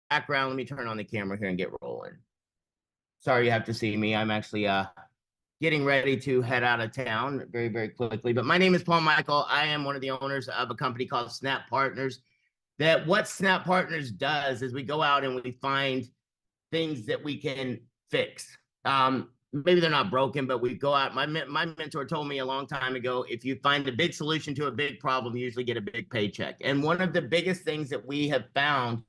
background, let me turn on the camera here and get rolling. Sorry you have to see me. I'm actually getting ready to head out of town very, very quickly. But my name is Paul Michael. I am one of the owners of a company called Snap Partners. What Snap Partners does is we go out and we find things that we can fix. Maybe they're not broken, but we go out. My mentor told me a long time ago, if you find a big solution to a big problem, you usually get a big paycheck. And one of the biggest things that we have found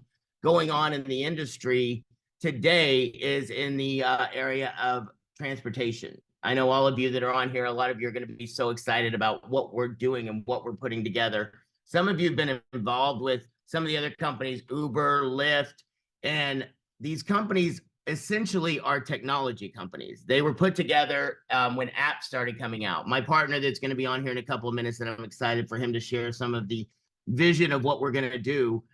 going on in the industry today is in the area of transportation. I know all of you that are on here, a lot of you are going to be so excited about what we're doing and what we're putting together. Some of you have been involved with some of the other companies, Uber, Lyft, and these companies essentially are technology companies. They were put together when apps started coming out. My partner that's going to be on here in a couple of minutes, and I'm excited for him to share some of the vision of what we're going to do.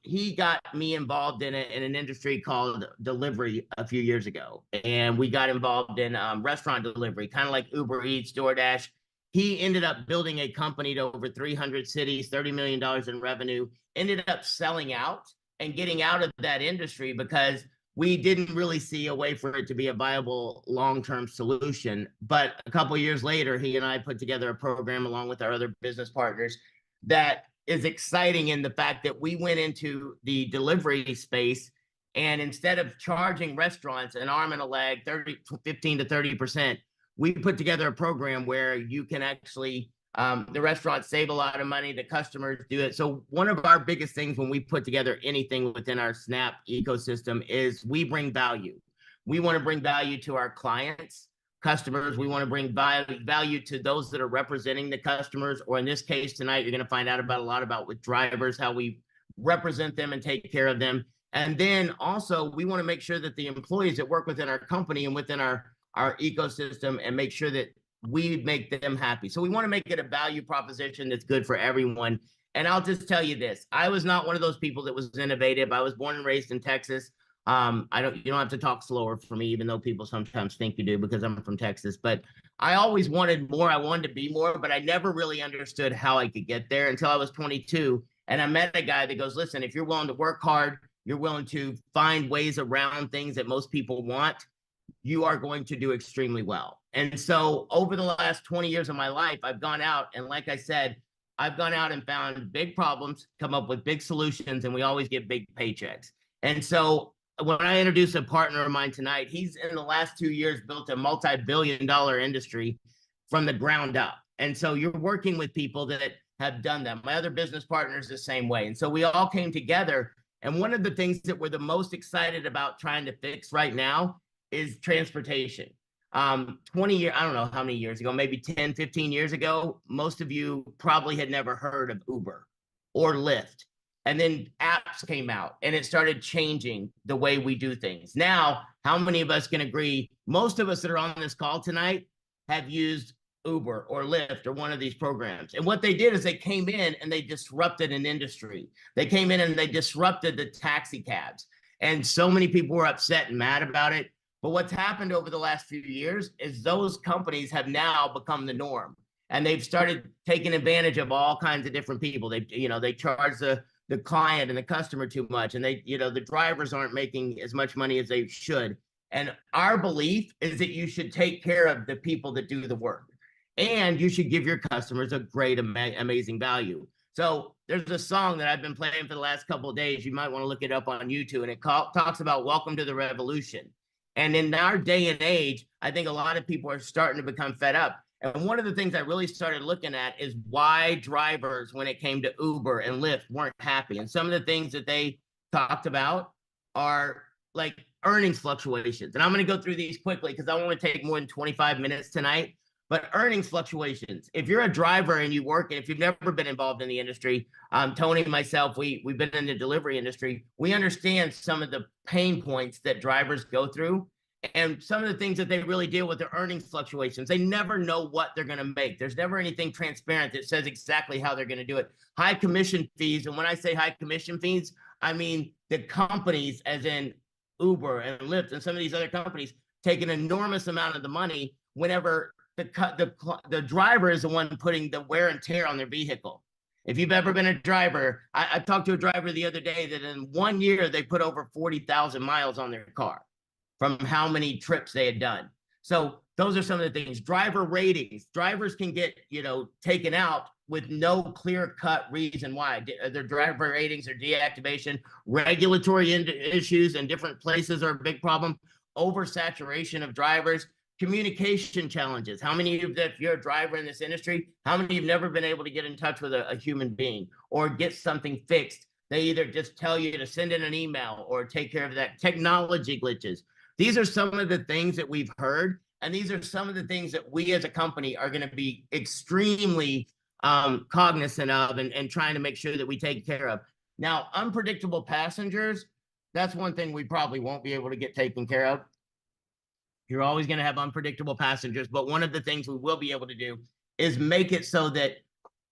He got me involved in an industry called delivery a few years ago. And we got involved in restaurant delivery, kind of like Uber Eats, DoorDash. He ended up building a company to over 300 cities, $30 million in revenue, ended up selling out and getting out of that industry because we didn't really see a way for it to be a viable long-term solution. But a couple of years later, he and I put together a program along with our other business partners that is exciting in the fact that we went into the delivery space, and instead of charging restaurants an arm and a leg, 15 to 30%, we put together a program where you can actually the restaurants save a lot of money, the customers do it. So one of our biggest things when we put together anything within our Snap ecosystem is we bring value. We want to bring value to our clients, customers. We want to bring value to those that are representing the customers, or in this case tonight, you're going to find out about a lot about with drivers, how we represent them and take care of them. And then also we want to make sure that the employees that work within our company and within our ecosystem, and make sure that we make them happy. So we want to make it a value proposition that's good for everyone. And I'll just tell you this, I was not one of those people that was innovative. I was born and raised in Texas. You don't have to talk slower for me, even though people sometimes think you do because I'm from Texas. But I always wanted more. I wanted to be more, but I never really understood how I could get there until I was 22. And I met a guy that goes, listen, if you're willing to work hard, you're willing to find ways around things that most people want, you are going to do extremely well. And so over the last 20 years of my life, I've gone out, and like I said, I've gone out and found big problems, come up with big solutions, and we always get big paychecks. And so when I introduce a partner of mine tonight, he's in the last 2 years built a multi-billion-dollar industry from the ground up. And so you're working with people that have done that. My other business partners the same way. And so we all came together. And one of the things that we're the most excited about trying to fix right now is transportation. 20 years, I don't know how many years ago, maybe 10, 15 years ago, most of you probably had never heard of Uber or Lyft. And then apps came out and it started changing the way we do things. Now, how many of us can agree? Most of us that are on this call tonight have used Uber or Lyft or one of these programs. And what they did is they came in and they disrupted an industry. They came in and they disrupted the taxi cabs. And so many people were upset and mad about it. But what's happened over the last few years is those companies have now become the norm, and they've started taking advantage of all kinds of different people. They charge the client and the customer too much, and the drivers aren't making as much money as they should. And our belief is that you should take care of the people that do the work, and you should give your customers a great, amazing value. So there's a song that I've been playing for the last couple of days. You might want to look it up on YouTube, and it talks about welcome to the revolution. And in our day and age, I think a lot of people are starting to become fed up. And one of the things I really started looking at is why drivers, when it came to Uber and Lyft, weren't happy. And some of the things that they talked about are like earnings fluctuations. And I'm going to go through these quickly because I don't want to take more than 25 minutes tonight. But earnings fluctuations, if you're a driver and you work, and if you've never been involved in the industry, Tony and myself, we've been in the delivery industry. We understand some of the pain points that drivers go through and some of the things that they really deal with are earnings fluctuations. They never know what they're going to make. There's never anything transparent that says exactly how they're going to do it. High commission fees. And when I say high commission fees, I mean the companies, as in Uber and Lyft and some of these other companies, take an enormous amount of the money whenever the driver is the one putting the wear and tear on their vehicle. If you've ever been a driver, I talked to a driver the other day that in 1 year, they put over 40,000 miles on their car from how many trips they had done. So those are some of the things. Driver ratings. Drivers can get, taken out with no clear-cut reason why. Their driver ratings or deactivation, regulatory issues in different places are a big problem. Oversaturation of drivers, communication challenges. How many of you, if you're a driver in this industry, how many of you have never been able to get in touch with a human being or get something fixed? They either just tell you to send in an email or take care of that. Technology glitches. These are some of the things that we've heard, and these are some of the things that we as a company are going to be extremely cognizant of and trying to make sure that we take care of. Now, unpredictable passengers, that's one thing we probably won't be able to get taken care of. You're always going to have unpredictable passengers, but one of the things we will be able to do is make it so that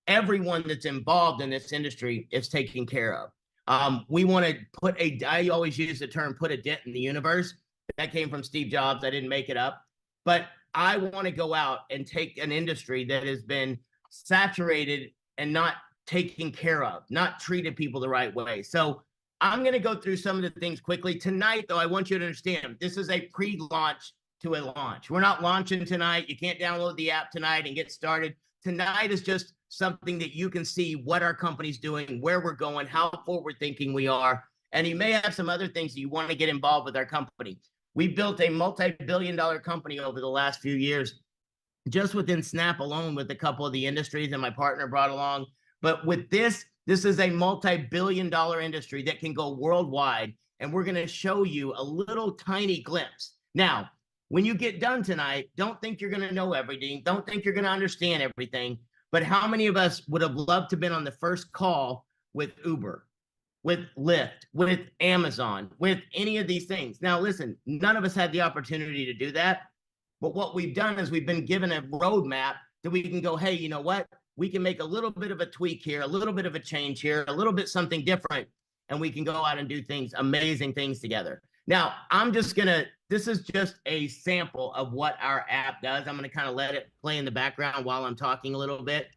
everyone that's involved in this industry is taken care of. We want to I always use the term, put a dent in the universe. That came from Steve Jobs. I didn't make it up. But I want to go out and take an industry that has been saturated and not taken care of, not treated people the right way. So I'm going to go through some of the things quickly. Tonight, though, I want you to understand, this is a pre-launch to a launch. We're not launching tonight. You can't download the app tonight and get started. Tonight is just something that you can see what our company's doing, where we're going, how forward thinking we are. And you may have some other things that you want to get involved with our company. We built a multi-billion-dollar company over the last few years, just within Snap alone, with a couple of the industries that my partner brought along. But with this is a multi-billion-dollar industry that can go worldwide, and we're going to show you a little tiny glimpse. Now, when you get done tonight, don't think you're going to know everything. Don't think you're going to understand everything. But how many of us would have loved to have been on the first call with Uber, with Lyft, with Amazon, with any of these things? Now, listen, none of us had the opportunity to do that. But what we've done is we've been given a roadmap that we can go, hey, you know what? We can make a little bit of a tweak here, a little bit of a change here, a little bit something different, and we can go out and do things, amazing things together. Now, this is just a sample of what our app does. I'm going to kind of let it play in the background while I'm talking a little bit,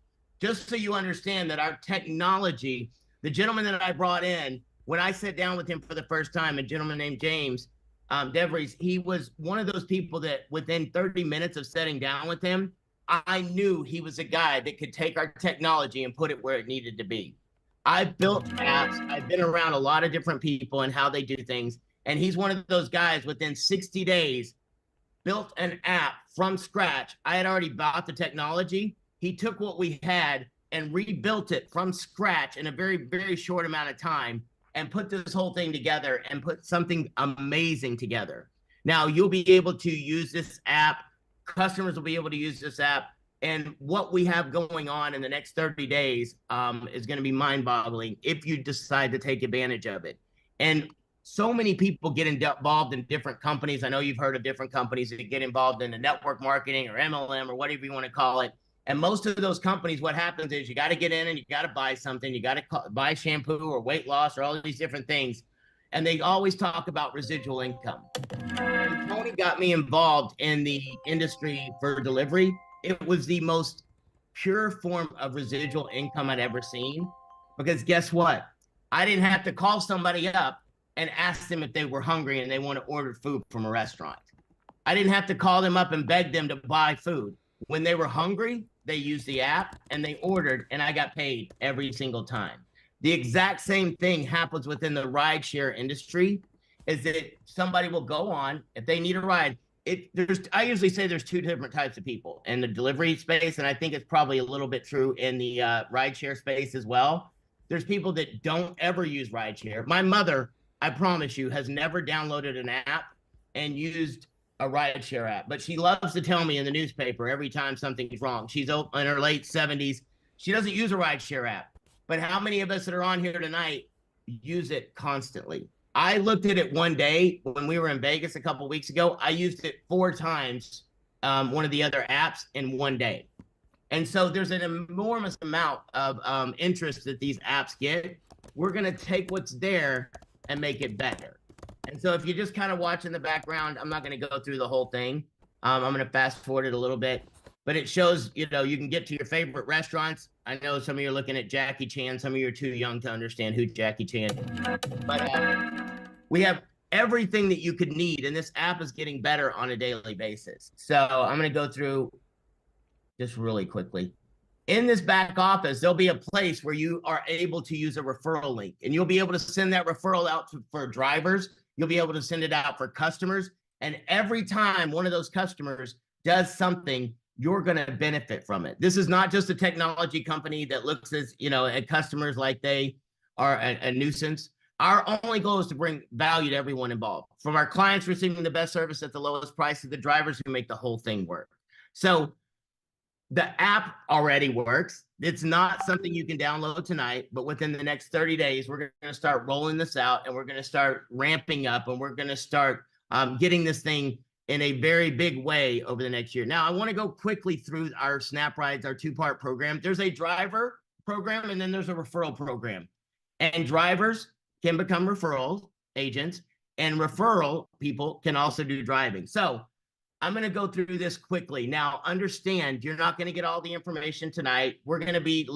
just so you understand that our technology, the gentleman that I brought in, when I sat down with him for the first time, a gentleman named James DeVries, he was one of those people that within 30 minutes of sitting down with him, I knew he was a guy that could take our technology and put it where it needed to be. I've built apps. I've been around a lot of different people and how they do things. And he's one of those guys within 60 days built an app from scratch. I had already bought the technology. He took what we had and rebuilt it from scratch in a very, very short amount of time and put this whole thing together and put something amazing together. Now, you'll be able to use this app. Customers will be able to use this app. And what we have going on in the next 30 days is going to be mind-boggling if you decide to take advantage of it. And so many people get involved in different companies. I know you've heard of different companies that get involved in the network marketing or MLM or whatever you want to call it. And most of those companies, what happens is you got to get in and you got to buy something. You got to buy shampoo or weight loss or all of these different things. And they always talk about residual income. When Tony got me involved in the industry for delivery, it was the most pure form of residual income I'd ever seen. Because guess what? I didn't have to call somebody up and ask them if they were hungry and they want to order food from a restaurant. I didn't have to call them up and beg them to buy food. When they were hungry, they used the app and they ordered, and I got paid every single time. The exact same thing happens within the rideshare industry, is that somebody will go on, if they need a ride, I usually say there's two different types of people in the delivery space, and I think it's probably a little bit true in the rideshare space as well. There's people that don't ever use rideshare. My mother, I promise you, has never downloaded an app and used a rideshare app, but she loves to tell me in the newspaper every time something's wrong. She's in her late 70s. She doesn't use a rideshare app, but how many of us that are on here tonight use it constantly? I looked at it one day when we were in Vegas a couple of weeks ago. I used it 4 times, one of the other apps in one day. And so there's an enormous amount of interest that these apps get. We're going to take what's there and make it better. And so if you just kind of watch in the background, I'm not going to go through the whole thing. I'm going to fast forward it a little bit. but it shows, you know, you can get to your favorite restaurants. I know some of you are looking at Jackie Chan. Some of you are too young to understand who Jackie Chan is. But we have everything that you could need, and this app is getting better on a daily basis. So I'm going to go through just really quickly. In this back office, there'll be a place where you are able to use a referral link, and you'll be able to send that referral out for drivers. You'll be able to send it out for customers. And every time one of those customers does something, you're going to benefit from it. This is not just a technology company that looks as, you know, at customers like they are a nuisance. Our only goal is to bring value to everyone involved, from our clients receiving the best service at the lowest price to the drivers who make the whole thing work. So the app already works. It's not something you can download tonight, but within the next 30 days, we're going to start rolling this out, and we're going to start ramping up, and we're going to start getting this thing in a very big way over the next year. Now, I want to go quickly through our Snap Rides, our two-part program. There's a driver program, and then there's a referral program. And drivers can become referral agents, and referral people can also do driving. So I'm going to go through this quickly. Now, understand, you're not going to get all the information tonight. We're going to be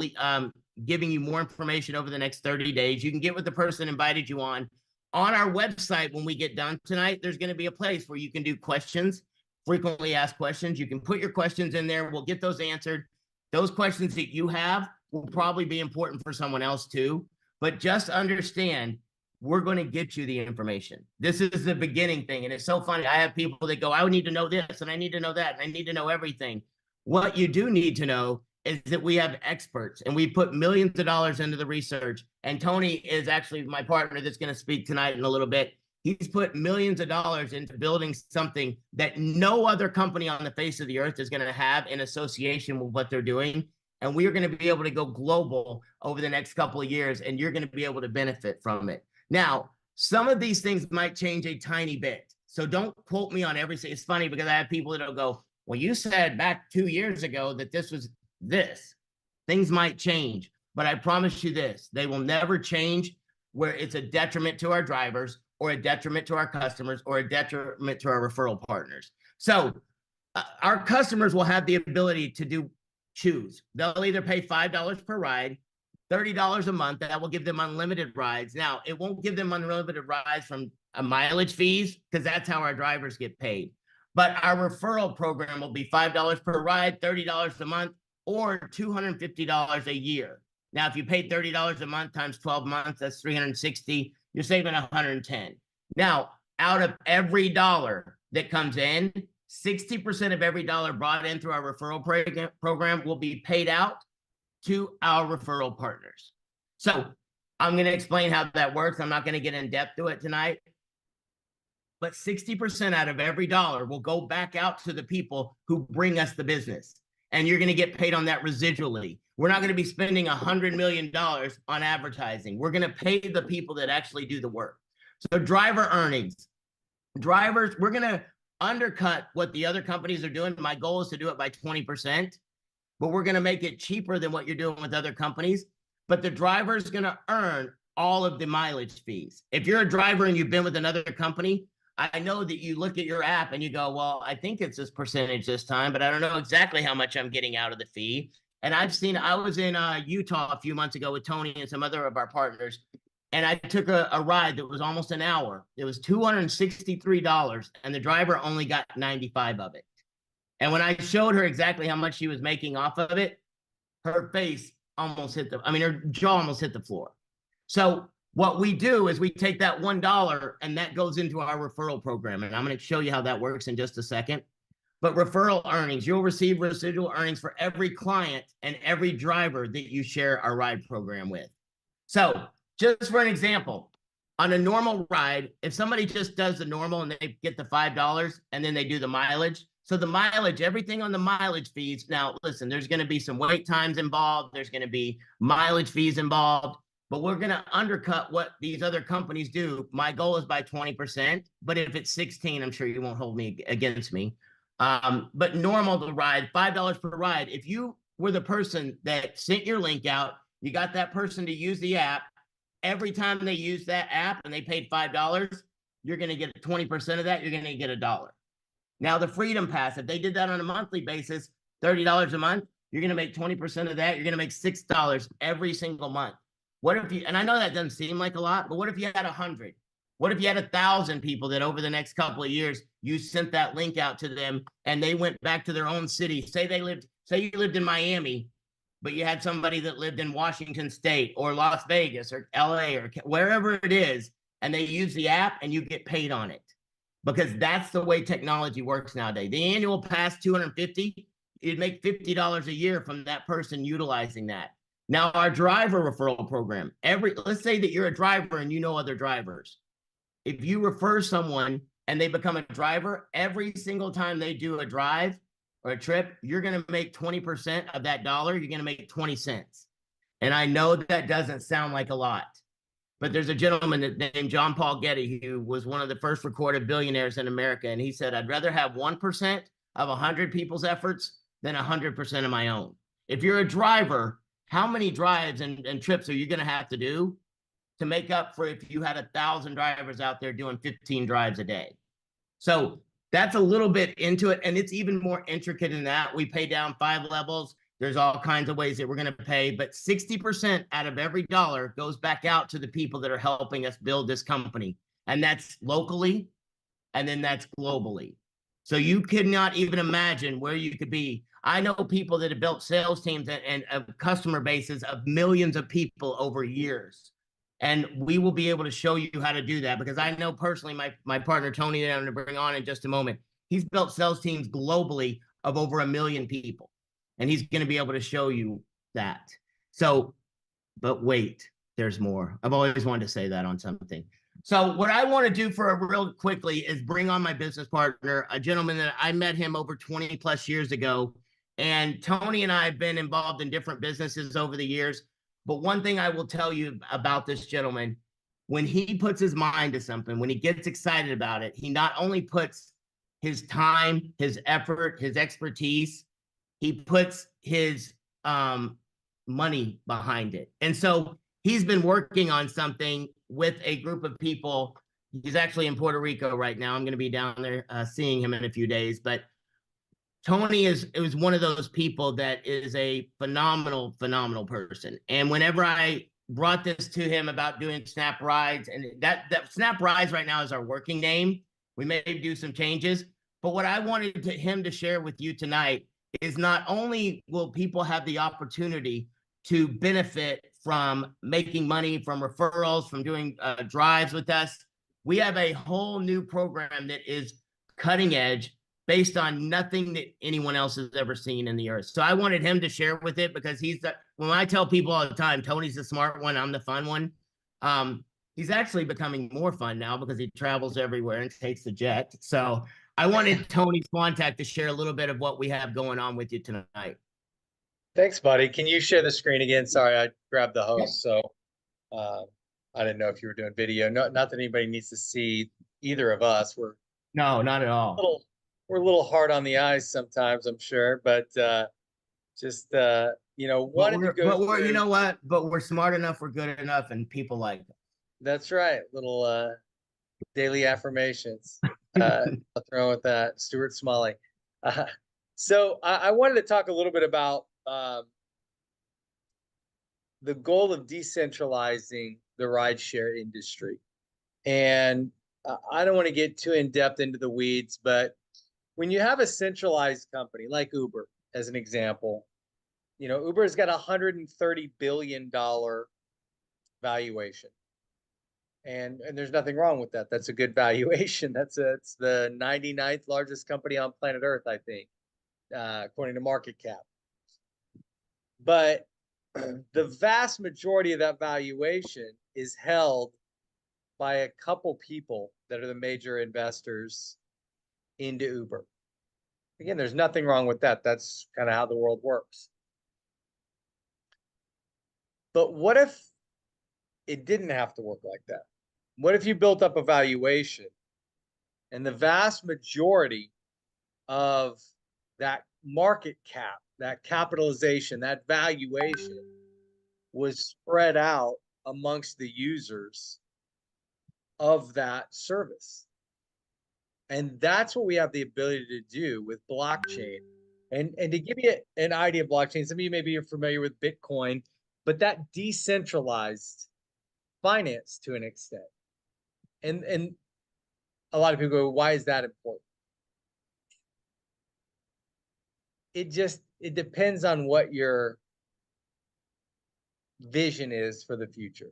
giving you more information over the next 30 days. You can get with the person invited you on. On our website, when we get done tonight, there's going to be a place where you can do questions, frequently asked questions. You can put your questions in there. We'll get those answered. Those questions that you have will probably be important for someone else too. But just understand, we're going to get you the information. This is the beginning thing. And it's so funny. I have people that go, I need to know this, and I need to know that, and I need to know everything. What you do need to know is that we have experts, and we put millions of dollars into the research. And Tony is actually my partner that's going to speak tonight in a little bit. He's put millions of dollars into building something that no other company on the face of the earth is going to have in association with what they're doing. And we are going to be able to go global over the next couple of years, and you're going to be able to benefit from it. Now, some of these things might change a tiny bit. So don't quote me on everything. It's funny because I have people that'll go, well, you said back 2 years ago that this was this. Things might change, but I promise you this, they will never change where it's a detriment to our drivers or a detriment to our customers or a detriment to our referral partners. So our customers will have the ability to choose. They'll either pay $5 per ride, $30 a month. That will give them unlimited rides. Now, it won't give them unlimited rides from mileage fees, because that's how our drivers get paid. But our referral program will be $5 per ride, $30 a month, or $250 a year. Now, if you pay $30 a month times 12 months, that's $360. You're saving $110. Now, out of every dollar that comes in, 60% of every dollar brought in through our referral program will be paid out to our referral partners. So I'm going to explain how that works. I'm not going to get in depth to it tonight, but 60% out of every dollar will go back out to the people who bring us the business. And you're going to get paid on that residually. We're not going to be spending $100 million on advertising. We're going to pay the people that actually do the work. So driver earnings. Drivers, we're going to undercut what the other companies are doing. My goal is to do it by 20%. But we're going to make it cheaper than what you're doing with other companies. But the driver is going to earn all of the mileage fees. If you're a driver and you've been with another company, I know that you look at your app and you go, well, I think it's this percentage this time, but I don't know exactly how much I'm getting out of the fee. And I was in Utah a few months ago with Tony and some other of our partners, and I took a ride that was almost an hour. It was $263, and the driver only got 95 of it. And when I showed her exactly how much she was making off of it, her face almost hit her jaw almost hit the floor. So what we do is we take that $1 and that goes into our referral program. And I'm going to show you how that works in just a second. But referral earnings, you'll receive residual earnings for every client and every driver that you share our ride program with. So just for an example, on a normal ride, if somebody just does the normal and they get the $5 and then they do the mileage, so the mileage, everything on the mileage fees. Now, listen, there's going to be some wait times involved. There's going to be mileage fees involved, but we're going to undercut what these other companies do. My goal is by 20%, but if it's 16, I'm sure you won't hold me against me. But normal to ride, $5 per ride. If you were the person that sent your link out, you got that person to use the app. Every time they use that app and they paid $5, you're going to get 20% of that. You're going to get $1. Now, the Freedom Pass, if they did that on a monthly basis, $30 a month, you're going to make 20% of that. You're going to make $6 every single month. What if you, and I know that doesn't seem like a lot, but what if you had 100? What if you had 1,000 people that over the next couple of years, you sent that link out to them and they went back to their own city? Say you lived in Miami, but you had somebody that lived in Washington State or Las Vegas or LA or wherever it is, and they use the app and you get paid on it. Because that's the way technology works nowadays. The annual pass, $250, you'd make $50 a year from that person utilizing that. Now, our driver referral program, let's say that you're a driver and you know other drivers. If you refer someone and they become a driver, every single time they do a drive or a trip, you're going to make 20% of that dollar. You're going to make 20 cents. And I know that doesn't sound like a lot, but there's a gentleman named John Paul Getty who was one of the first recorded billionaires in America. And he said, I'd rather have 1% of 100 people's efforts than 100% of my own. If you're a driver, how many drives and trips are you going to have to do to make up for if you had 1,000 drivers out there doing 15 drives a day? So that's a little bit into it. And it's even more intricate than that. We pay down 5 levels. There's all kinds of ways that we're going to pay, but 60% out of every dollar goes back out to the people that are helping us build this company. And that's locally, and then that's globally. So you cannot even imagine where you could be. I know people that have built sales teams and customer bases of millions of people over years. And we will be able to show you how to do that, because I know personally my partner, Tony, that I'm going to bring on in just a moment, he's built sales teams globally of over 1 million people. And he's going to be able to show you that. So, but wait, there's more. I've always wanted to say that on something. So what I want to do for a real quickly is bring on my business partner, a gentleman that I met him over 20 plus years ago. And Tony and I have been involved in different businesses over the years. But one thing I will tell you about this gentleman, when he puts his mind to something, when he gets excited about it, he not only puts his time, his effort, his expertise, he puts his money behind it. And so he's been working on something with a group of people. He's actually in Puerto Rico right now. I'm going to be down there seeing him in a few days. But Tony is one of those people that is a phenomenal person. And whenever I brought this to him about doing Snap Rides, and that Snap Rides right now is our working name. We may do some changes. But what I wanted him to share with you tonight is not only will people have the opportunity to benefit from making money from referrals, from doing drives with us, we have a whole new program that is cutting edge based on nothing that anyone else has ever seen in the earth. So I wanted him to share with it, because when I tell people all the time, Tony's the smart one, I'm the fun one. He's actually becoming more fun now because he travels everywhere and takes the jet. So I wanted Tony Swantak to share a little bit of what we have going on with you tonight. Thanks, buddy. Can you share the screen again? Sorry, I grabbed the host, so I didn't know if you were doing video. Not that anybody needs to see either of us. No, not at all. We're a little hard on the eyes sometimes, I'm sure, but just wanted to go through. You know what? But we're smart enough, we're good enough, and people like it. That's right. Little daily affirmations. I'll throw with that. Stuart Smalley. So I wanted to talk a little bit about the goal of decentralizing the rideshare industry. And I don't want to get too in depth into the weeds, but when you have a centralized company like Uber, as an example, Uber has got $130 billion valuation. And there's nothing wrong with that. That's a good valuation. It's the 99th largest company on planet Earth, I think, according to market cap. But the vast majority of that valuation is held by a couple people that are the major investors into Uber. Again, there's nothing wrong with that. That's kind of how the world works. But what if it didn't have to work like that? What if you built up a valuation and the vast majority of that market cap, that capitalization, that valuation was spread out amongst the users of that service? And that's what we have the ability to do with blockchain And to give you an idea of blockchain, some of you maybe are familiar with Bitcoin, but that decentralized finance to an extent. And a lot of people go, why is that important? It depends on what your vision is for the future.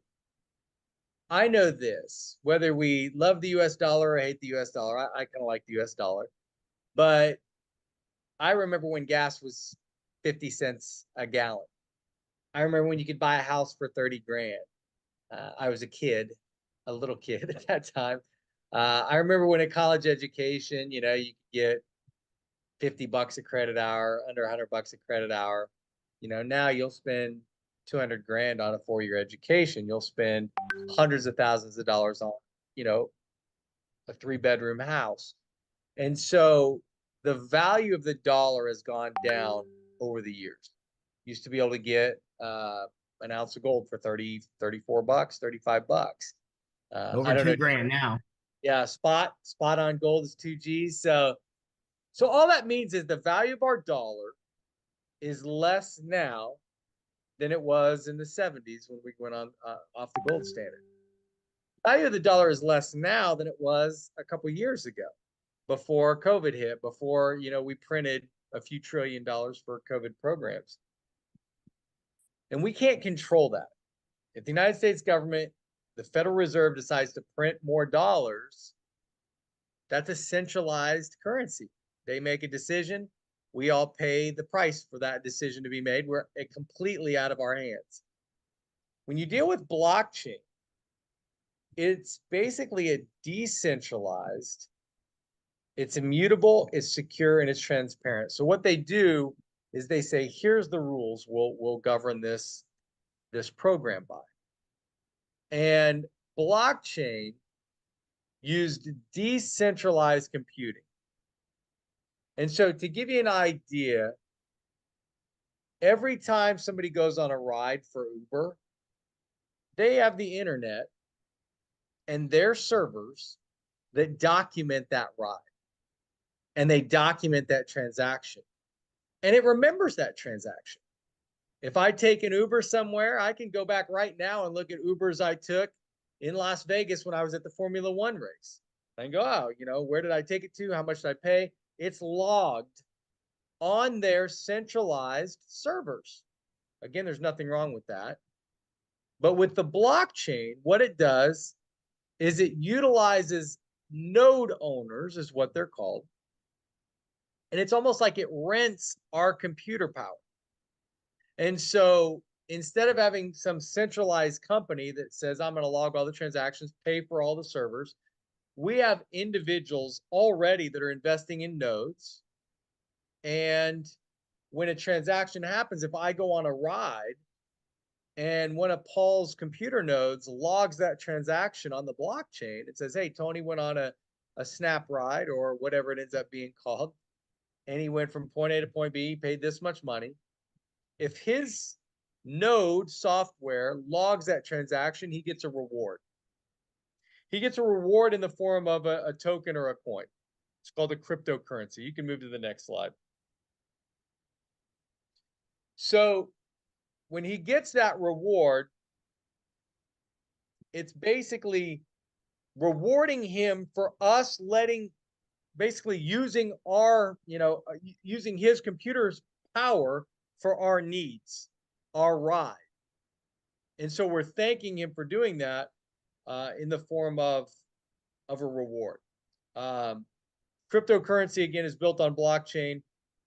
I know this, whether we love the US dollar or hate the US dollar, I kind of like the US dollar, but I remember when gas was 50 cents a gallon. I remember when you could buy a house for 30 grand. I was a kid, a little kid at that time. I remember when a college education, you could get 50 bucks a credit hour, under 100 bucks a credit hour. Now you'll spend 200 grand on a 4-year education. You'll spend hundreds of thousands of dollars on, a 3-bedroom house. And so the value of the dollar has gone down over the years. Used to be able to get an ounce of gold for 30, 34 bucks, 35 bucks. I Over don't know. 2 grand now. Yeah, spot on gold is 2 G's. So all that means is the value of our dollar is less now than it was in the 70s when we went on off the gold standard. The value of the dollar is less now than it was a couple years ago, before COVID hit, before we printed a few $1 trillion for COVID programs. And we can't control that. If the United States government, the Federal Reserve, decides to print more dollars, that's a centralized currency. They make a decision. We all pay the price for that decision to be made. We're completely out of our hands. When you deal with blockchain, it's basically a decentralized, it's immutable, it's secure, and it's transparent. So what they do is they say, here's the rules we'll govern this program by. And blockchain used decentralized computing. And so to give you an idea, every time somebody goes on a ride for Uber, they have the internet and their servers that document that ride. And they document that transaction. And it remembers that transaction. If I take an Uber somewhere, I can go back right now and look at Ubers I took in Las Vegas when I was at the Formula One race. And go, oh, where did I take it to? How much did I pay? It's logged on their centralized servers. Again, there's nothing wrong with that. But with the blockchain, what it does is it utilizes node owners, is what they're called. And it's almost like it rents our computer power. And so instead of having some centralized company that says, I'm going to log all the transactions, pay for all the servers, we have individuals already that are investing in nodes. And when a transaction happens, if I go on a ride and one of Paul's computer nodes logs that transaction on the blockchain, it says, hey, Tony went on a snap ride or whatever it ends up being called. And he went from point A to point B, paid this much money. If his node software logs that transaction, he gets a reward. He gets a reward in the form of a token or a coin. It's called a cryptocurrency. You can move to the next slide. So when he gets that reward, it's basically rewarding him for us basically using our, using his computer's power for our needs, our ride. And so we're thanking him for doing that in the form of a reward. Cryptocurrency, again, is built on blockchain.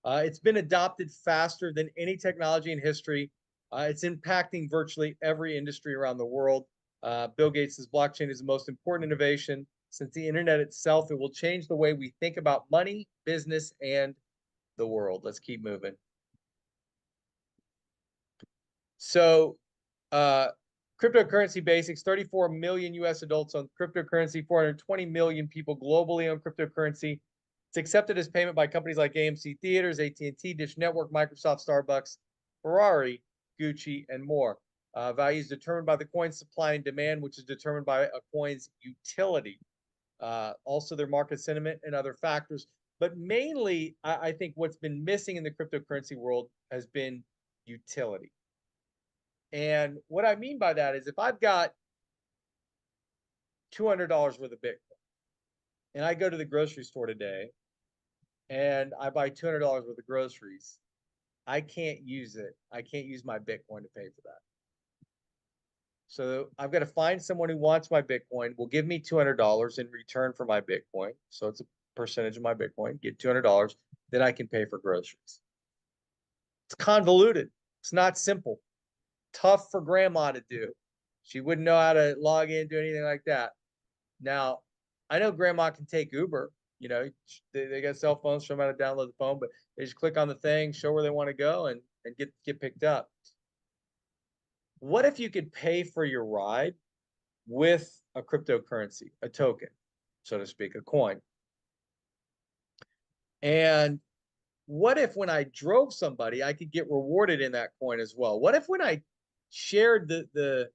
It's been adopted faster than any technology in history. It's impacting virtually every industry around the world. Bill Gates says blockchain is the most important innovation since the internet itself. It will change the way we think about money, business, and the world. Let's keep moving. So cryptocurrency basics, 34 million US adults own cryptocurrency, 420 million people globally own cryptocurrency. It's accepted as payment by companies like AMC Theaters, AT&T, Dish Network, Microsoft, Starbucks, Ferrari, Gucci, and more. Value is determined by the coin's supply and demand, which is determined by a coin's utility. Also their market sentiment and other factors. But mainly, I think what's been missing in the cryptocurrency world has been utility. And what I mean by that is if I've got $200 worth of Bitcoin and I go to the grocery store today and I buy $200 worth of groceries, I can't use it. I can't use my Bitcoin to pay for that. So I've got to find someone who wants my Bitcoin, will give me $200 in return for my Bitcoin. So it's a percentage of my Bitcoin, get $200, then I can pay for groceries. It's convoluted. It's not simple. Tough for grandma to do. She wouldn't know how to log in, do anything like that. Now, I know grandma can take Uber. You know, they got cell phones, show them how to download the phone, but they just click on the thing, show where they want to go, and get picked up. What if you could pay for your ride with a cryptocurrency, a token, so to speak, a coin? And what if when I drove somebody, I could get rewarded in that coin as well? What if when I shared the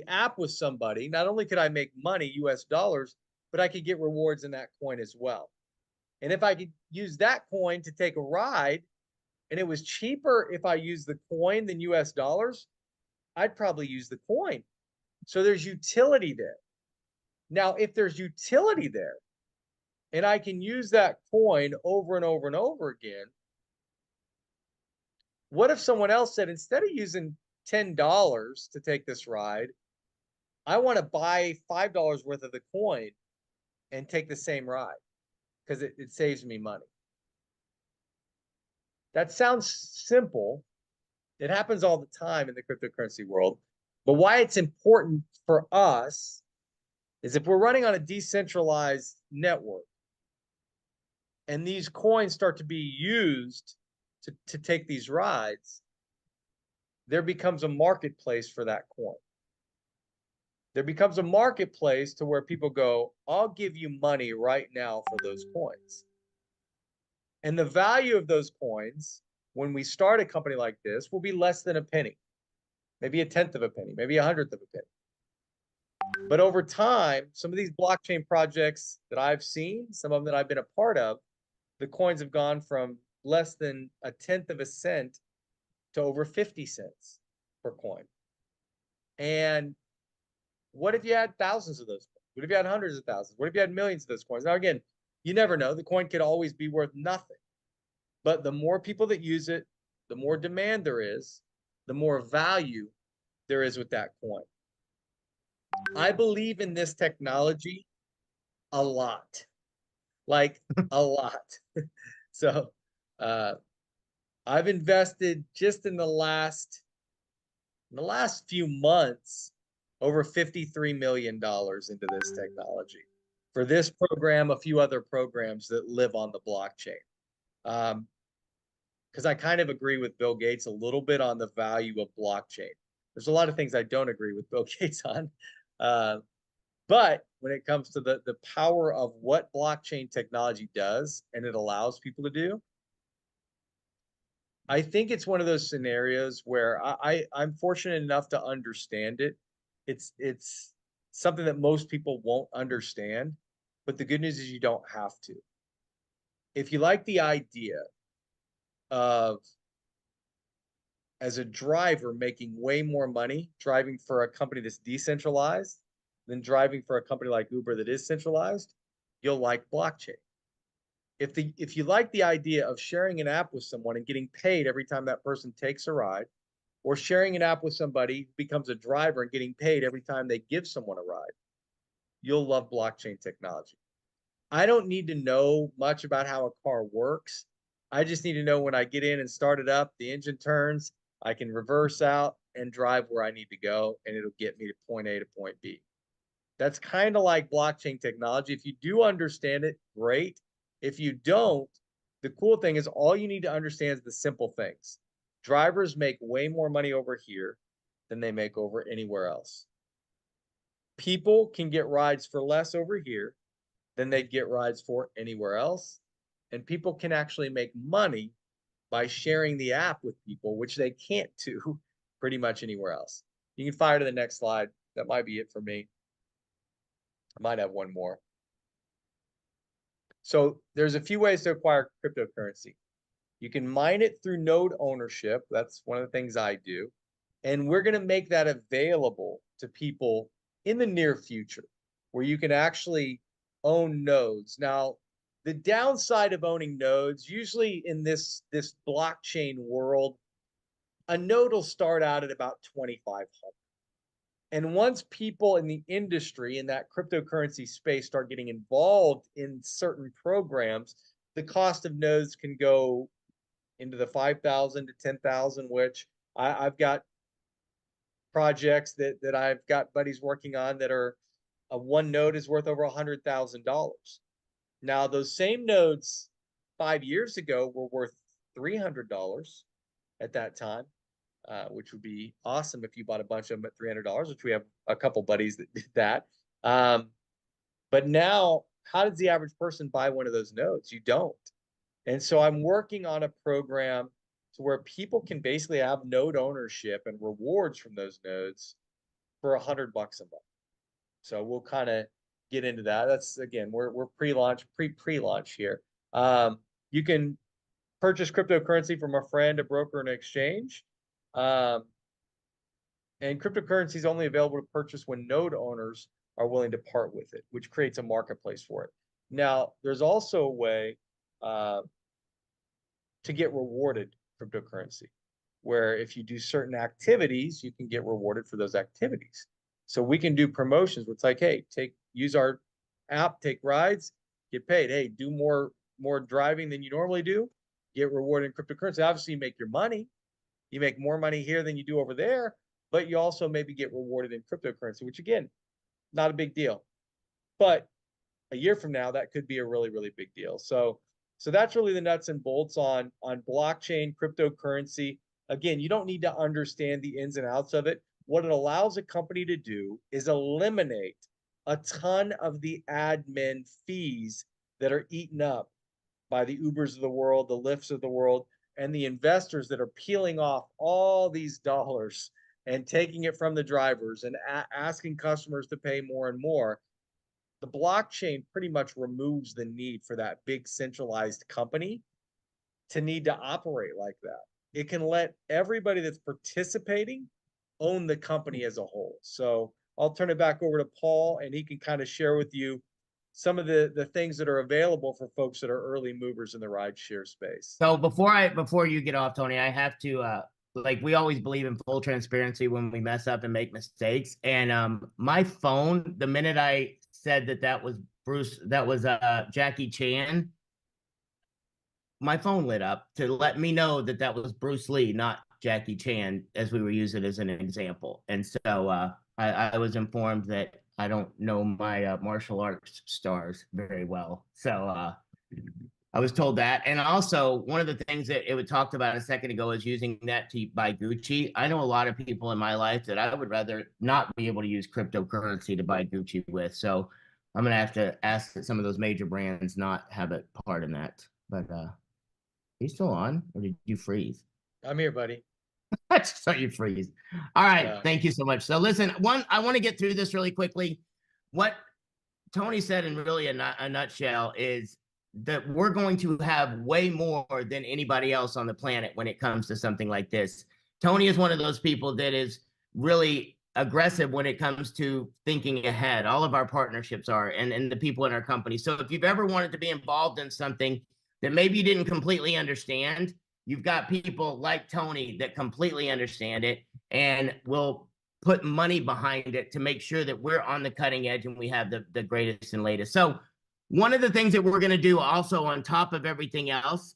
app with somebody, not only could I make money, US dollars, but I could get rewards in that coin as well? And if I could use that coin to take a ride, and it was cheaper if I used the coin than US dollars, I'd probably use the coin. So there's utility there. Now, if there's utility there, and I can use that coin over and over and over again, what if someone else said, instead of using $10 to take this ride, I want to buy $5 worth of the coin and take the same ride because it saves me money? That sounds simple. It happens all the time in the cryptocurrency world. But why it's important for us is if we're running on a decentralized network and these coins start to be used to take these rides, there becomes a marketplace for that coin. There becomes a marketplace to where people go, I'll give you money right now for those coins. And the value of those coins, when we start a company like this, will be less than a penny, maybe a tenth of a penny, maybe a hundredth of a penny. But over time, some of these blockchain projects that I've seen, some of them that I've been a part of, the coins have gone from less than a tenth of a cent to over 50 cents per coin. And what if you had thousands of those coins? What if you had hundreds of thousands? What if you had millions of those coins? Now, again, you never know. The coin could always be worth nothing. But the more people that use it, the more demand there is, the more value there is with that coin. I believe in this technology a lot, like a lot. So I've invested just in the last few months over $53 million into this technology for this program, a few other programs that live on the blockchain. Because I kind of agree with Bill Gates a little bit on the value of blockchain. There's a lot of things I don't agree with Bill Gates on. But when it comes to the power of what blockchain technology does and it allows people to do, I think it's one of those scenarios where I'm fortunate enough to understand it. It's something that most people won't understand, but the good news is you don't have to. If you like the idea of, as a driver, making way more money driving for a company that's decentralized than driving for a company like Uber that is centralized, you'll like blockchain. If you like the idea of sharing an app with someone and getting paid every time that person takes a ride, or sharing an app with somebody who becomes a driver and getting paid every time they give someone a ride, you'll love blockchain technology. I don't need to know much about how a car works. I just need to know when I get in and start it up, the engine turns, I can reverse out and drive where I need to go, and it'll get me to point A to point B. That's kind of like blockchain technology. If you do understand it, great. If you don't, the cool thing is all you need to understand is the simple things. Drivers make way more money over here than they make over anywhere else. People can get rides for less over here than they'd get rides for anywhere else. And people can actually make money by sharing the app with people, which they can't do pretty much anywhere else. You can fire to the next slide. That might be it for me. I might have one more. So there's a few ways to acquire cryptocurrency. You can mine it through node ownership. That's one of the things I do. And we're going to make that available to people in the near future where you can actually own nodes. Now, the downside of owning nodes, usually in this blockchain world, a node will start out at about 2,500. And once people in the industry in that cryptocurrency space start getting involved in certain programs, the cost of nodes can go into the 5,000 to 10,000, which I've got projects that I've got buddies working on that are one node is worth over $100,000. Now, those same nodes 5 years ago were worth $300 at that time, which would be awesome if you bought a bunch of them at $300, which we have a couple buddies that did that. But now, how does the average person buy one of those nodes? You don't. And so I'm working on a program to where people can basically have node ownership and rewards from those nodes for $100 a month. So we'll kind of get into that. That's, again, we're pre-launch here. You can purchase cryptocurrency from a friend, a broker, and an exchange. And cryptocurrency is only available to purchase when node owners are willing to part with it, which creates a marketplace for it. Now, there's also a way to get rewarded cryptocurrency, where if you do certain activities, you can get rewarded for those activities. So we can do promotions where it's like, hey, use our app, take rides, get paid. Hey, do more driving than you normally do, get rewarded in cryptocurrency. Obviously, you make your money. You make more money here than you do over there, but you also maybe get rewarded in cryptocurrency, which again, not a big deal. But a year from now, that could be a really, really big deal. So that's really the nuts and bolts on blockchain, cryptocurrency. Again, you don't need to understand the ins and outs of it. What it allows a company to do is eliminate a ton of the admin fees that are eaten up by the Ubers of the world, the Lyfts of the world, and the investors that are peeling off all these dollars and taking it from the drivers and asking customers to pay more and more. The blockchain pretty much removes the need for that big centralized company to need to operate like that. It can let everybody that's participating own the company as a whole. So I'll turn it back over to Paul, and he can kind of share with you some of the things that are available for folks that are early movers in the rideshare space. So before you get off, Tony, I have to like, we always believe in full transparency when we mess up and make mistakes. And my phone, the minute I said that was Jackie Chan, my phone lit up to let me know that was Bruce Lee, not Jackie Chan, as we were using it as an example. And so I was informed that I don't know my martial arts stars very well. So I was told that. And also, one of the things that it talked about a second ago is using that to buy Gucci. I know a lot of people in my life that I would rather not be able to use cryptocurrency to buy Gucci with. So I'm going to have to ask that some of those major brands not have a part in that. But are you still on, or did you freeze? I'm here, buddy. I just saw you freeze. All right. Thank you so much. So listen, I want to get through this really quickly. What Tony said in really a nutshell is that we're going to have way more than anybody else on the planet when it comes to something like this. Tony is one of those people that is really aggressive when it comes to thinking ahead. All of our partnerships are, and the people in our company. So if you've ever wanted to be involved in something that maybe you didn't completely understand, you've got people like Tony that completely understand it and will put money behind it to make sure that we're on the cutting edge and we have the greatest and latest. So one of the things that we're going to do also on top of everything else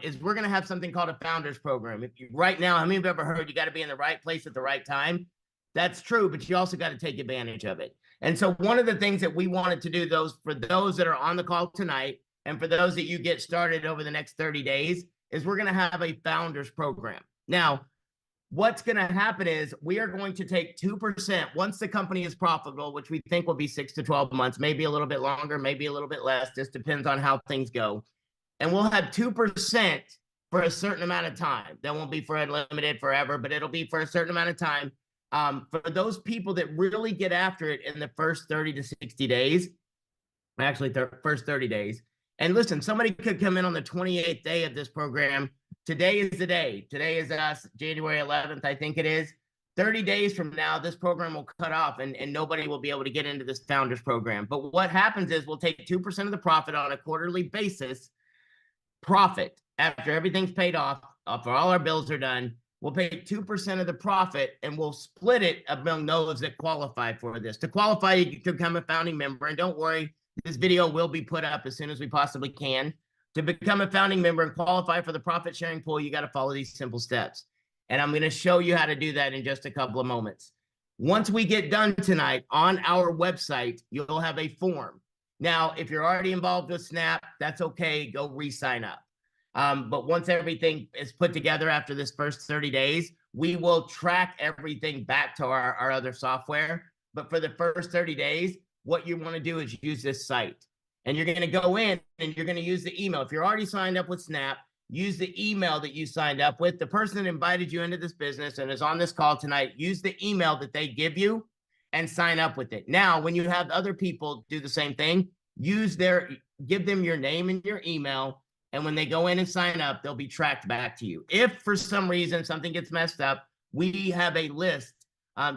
is we're going to have something called a founders program. Right now, how many of you have ever heard you got to be in the right place at the right time? That's true, but you also got to take advantage of it. And so one of the things that we wanted to do for those that are on the call tonight, and for those that you get started over the next 30 days, is we're going to have a founders program. Now, what's going to happen is we are going to take 2% once the company is profitable, which we think will be 6 to 12 months, maybe a little bit longer, maybe a little bit less, just depends on how things go. And we'll have 2% for a certain amount of time. That won't be for unlimited forever, but it'll be for a certain amount of time. For those people that really get after it in the first 30 to 60 days, actually first 30 days. And listen, somebody could come in on the 28th day of this program. Today is the day. Today is January 11th, I think it is. 30 days from now, this program will cut off and nobody will be able to get into this founders program. But what happens is we'll take 2% of the profit on a quarterly basis, profit after everything's paid off, after all our bills are done. We'll pay 2% of the profit and we'll split it among those that qualify for this. To qualify, you can become a founding member. And don't worry, this video will be put up as soon as we possibly can. To become a founding member and qualify for the profit sharing pool, you got to follow these simple steps. And I'm going to show you how to do that in just a couple of moments. Once we get done tonight on our website, you'll have a form. Now, if you're already involved with Snap, that's okay. Go re-sign up. But once everything is put together after this first 30 days, we will track everything back to our other software. But for the first 30 days, what you want to do is use this site. And you're going to go in and you're going to use the email. If you're already signed up with Snap, use the email that you signed up with. The person that invited you into this business and is on this call tonight, use the email that they give you and sign up with it. Now, when you have other people do the same thing, give them your name and your email. And when they go in and sign up, they'll be tracked back to you. If for some reason something gets messed up, we have a list.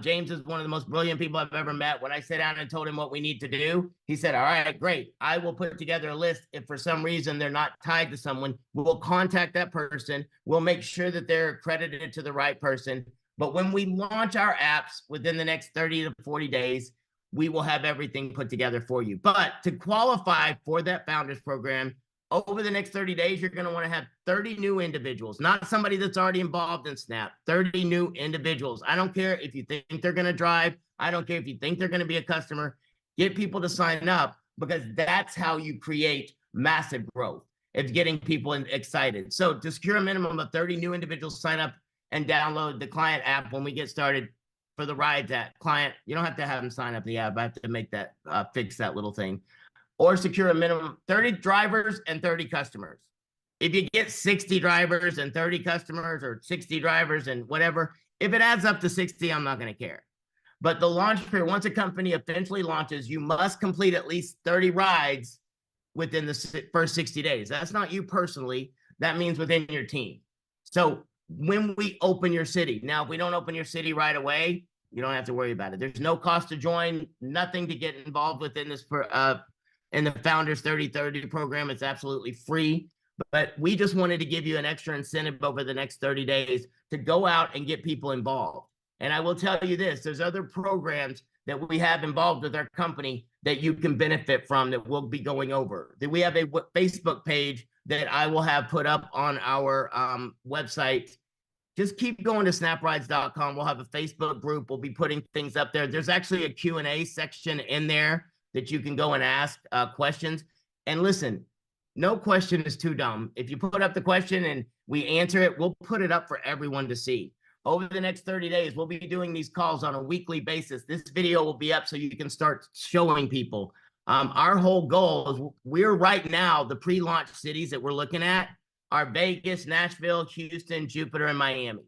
James is one of the most brilliant people I've ever met. When I sat down and told him what we need to do, he said, all right, great. I will put together a list. If for some reason they're not tied to someone, we'll contact that person. We'll make sure that they're accredited to the right person. But when we launch our apps within the next 30 to 40 days, we will have everything put together for you. But to qualify for that Founders Program, over the next 30 days, you're going to want to have 30 new individuals, not somebody that's already involved in Snap, 30 new individuals. I don't care if you think they're going to drive. I don't care if you think they're going to be a customer. Get people to sign up because that's how you create massive growth. It's getting people excited. So to secure a minimum of 30 new individuals, sign up and download the client app when we get started for the Rides app. Client, you don't have to have them sign up the app. I have to make that, fix that little thing. Or secure a minimum 30 drivers and 30 customers. If you get 60 drivers and 30 customers or 60 drivers and whatever, if it adds up to 60, I'm not going to care. But the launch period, once a company eventually launches, you must complete at least 30 rides within the first 60 days. That's not you personally. That means within your team. So when we open your city, now, if we don't open your city right away, you don't have to worry about it. There's no cost to join, nothing to get involved within this in the Founders 30/30 program. It's absolutely free, but we just wanted to give you an extra incentive over the next 30 days to go out and get people involved. And I will tell you this, there's other programs that we have involved with our company that you can benefit from that we'll be going over. That we have a Facebook page that I will have put up on our website. Just keep going to snaprides.com. We'll have a Facebook group. We'll be putting things up there. There's actually a Q&A section in there that you can go and ask questions. And listen, no question is too dumb. If you put up the question and we answer it, we'll put it up for everyone to see. Over the next 30 days, we'll be doing these calls on a weekly basis. This video will be up so you can start showing people. Our whole goal is we're right now, the pre-launch cities that we're looking at are Vegas, Nashville, Houston, Jupiter, and Miami.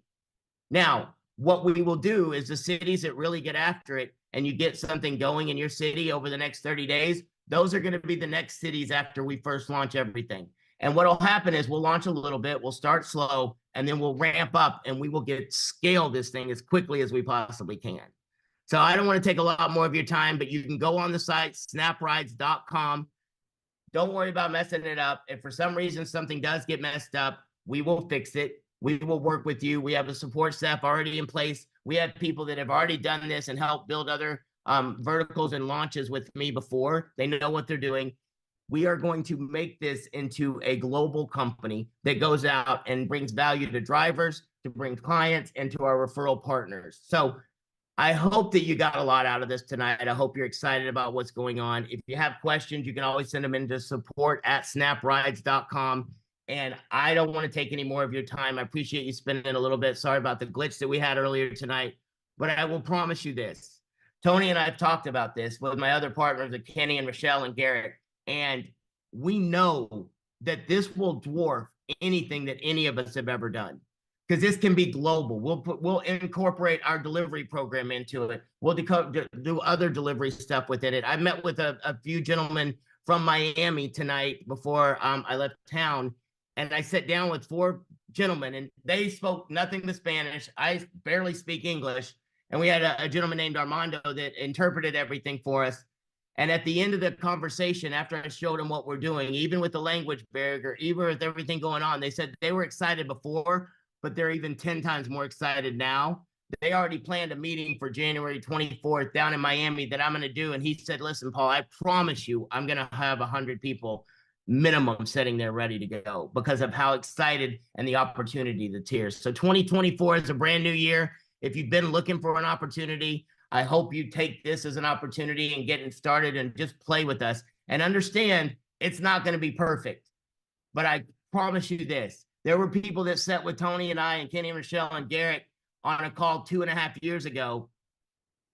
Now, what we will do is the cities that really get after it and you get something going in your city over the next 30 days, those are going to be the next cities after we first launch everything. And what will happen is we'll launch a little bit, we'll start slow, and then we'll ramp up and we will scale this thing as quickly as we possibly can. So I don't want to take a lot more of your time, but you can go on the site, snaprides.com. Don't worry about messing it up. If for some reason something does get messed up, we will fix it. We will work with you. We have a support staff already in place. We have people that have already done this and helped build other verticals and launches with me before. They know what they're doing. We are going to make this into a global company that goes out and brings value to drivers, to bring clients, and to our referral partners. So I hope that you got a lot out of this tonight. I hope you're excited about what's going on. If you have questions, you can always send them into support@snaprides.com. And I don't want to take any more of your time. I appreciate you spending a little bit. Sorry about the glitch that we had earlier tonight, but I will promise you this. Tony and I have talked about this with my other partners, Kenny and Rochelle and Garrett, and we know that this will dwarf anything that any of us have ever done because this can be global. We'll incorporate our delivery program into it. We'll do other delivery stuff within it. I met with a few gentlemen from Miami tonight before I left town. And I sat down with 4 gentlemen, and they spoke nothing but Spanish. I barely speak English. And we had a gentleman named Armando that interpreted everything for us. And at the end of the conversation, after I showed them what we're doing, even with the language barrier, even with everything going on, they said they were excited before, but they're even 10 times more excited now. They already planned a meeting for January 24th down in Miami that I'm going to do. And he said, listen, Paul, I promise you, I'm going to have 100 people minimum sitting there ready to go because of how excited and the opportunity that's here. So 2024 is a brand new year. If you've been looking for an opportunity, I hope you take this as an opportunity and getting started and just play with us and understand it's not going to be perfect. But I promise you this, there were people that sat with Tony and I and Kenny and Michelle and Garrett on a call 2.5 years ago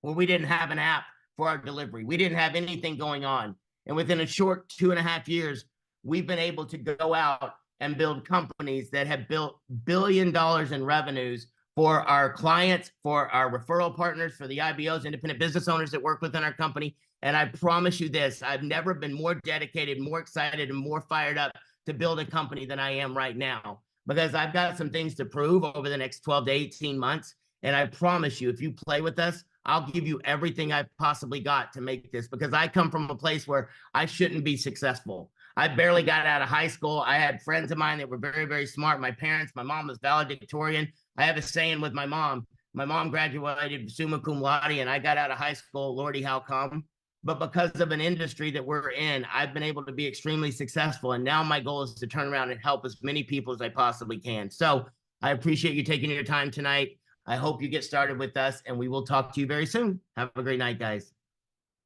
where we didn't have an app for our delivery. We didn't have anything going on. And within a short 2.5 years, we've been able to go out and build companies that have built $1 billion in revenues for our clients, for our referral partners, for the IBOs, independent business owners that work within our company. And I promise you this, I've never been more dedicated, more excited, and more fired up to build a company than I am right now, because I've got some things to prove over the next 12 to 18 months. And I promise you, if you play with us, I'll give you everything I've possibly got to make this, because I come from a place where I shouldn't be successful. I barely got out of high school. I had friends of mine that were very, very smart. My parents, my mom was valedictorian. I have a saying with my mom. My mom graduated summa cum laude, and I got out of high school, Lordy, how come? But because of an industry that we're in, I've been able to be extremely successful. And now my goal is to turn around and help as many people as I possibly can. So I appreciate you taking your time tonight. I hope you get started with us, and we will talk to you very soon. Have a great night, guys.